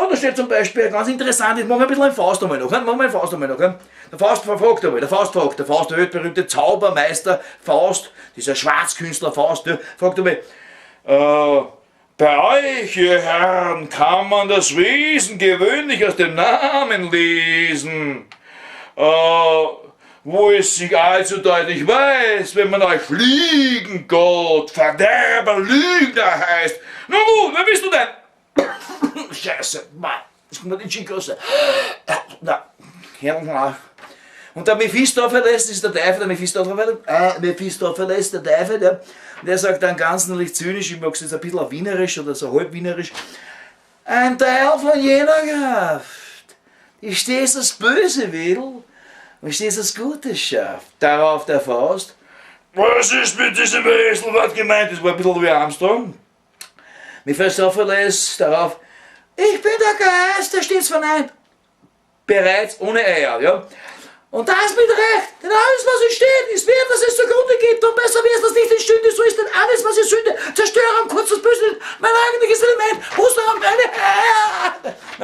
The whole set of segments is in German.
Ja, da steht zum Beispiel ganz interessant, jetzt machen wir ein bisschen einen Faust einmal noch. Machen wir einen Faust einmal noch. Der Faust fragt einmal, der Faust, der weltberühmte Zaubermeister Faust, dieser Schwarzkünstler Faust, fragt einmal, bei euch, ihr Herren, kann man das Wesen gewöhnlich aus dem Namen lesen, wo es sich allzu deutlich weiß, wenn man euch Fliegengott, Verderber, Lügner heißt. Na gut, wer bist du denn? Scheiße, Mann, das kommt nicht schick raus. Na, und der Mephistopheles ist der Teufel, der Mephistopheles, der Teufel, der sagt dann ganz natürlich zynisch, ich mag es jetzt ein bisschen wienerisch oder so halb wienerisch, ein Teil von jener Kraft, die stets das Böse will und stets das Gute schafft. Darauf der Faust, was ist mit diesem Wechselwort gemeint? Das war ein bisschen wie Armstrong. Mephistopheles darauf, ich bin der Geist, der stets verneint, bereits ohne Eier, ja. Und das mit Recht, denn alles, was entsteht, ist wert, dass es zugrunde geht, und besser wäre es, dass nicht entstünde, so ist denn alles, was ist Sünde, Zerstörung, kurz das Böse, mein eigentliches Element, Osterraum, meine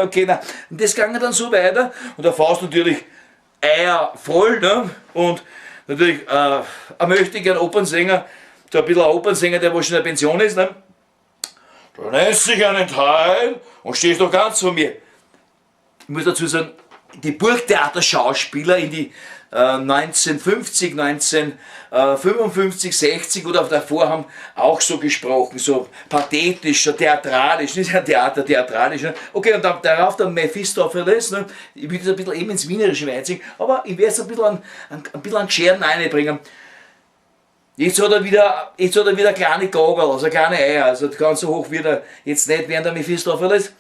Okay, na, und das ging dann so weiter, und der Faust natürlich Eier voll, ne, und natürlich ein möchtegern Opernsänger, so ein bisschen ein Opernsänger, der wo schon in der Pension ist, ne, du nennst dich einen Teil und stehst doch ganz vor mir. Ich muss dazu sagen, die Burgtheaterschauspieler in die 1950, 1955, 60 oder davor haben auch so gesprochen, so pathetisch, so theatralisch, nicht ein Theater, theatralisch. Ne? Okay, und darauf der Mephistopheles, ne? Ich will das ein bisschen eben ins Wienerische reinziehen, aber ich werde es ein bisschen an Scheren reinbringen. Jetzt hat er wieder kleine Gagel, also kleine Eier, also ganz so hoch wird er jetzt nicht während der Mephistopheles.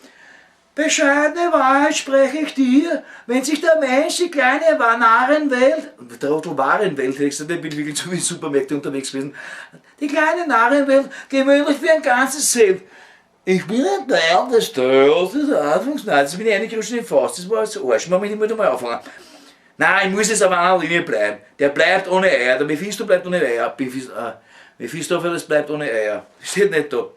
Bescheidene Wahrheit spreche ich dir, wenn sich der Mensch die kleine Narrenwelt, Trottel-Warenwelt, ich bin wirklich so wie Supermärkte unterwegs gewesen, die kleine Narrenwelt gewöhnlich wie ein ganzes Zelt. Ich bin ein Teil des Teils des Anfangs, nein, das bin ich eigentlich schon in Faust, das war so Arsch, ich muss mal anfangen. Nein, ich muss jetzt auf einer Linie bleiben, der bleibt ohne Eier, der Mephisto bleibt ohne Eier, Mephistopheles bleibt ohne Eier, steht nicht da.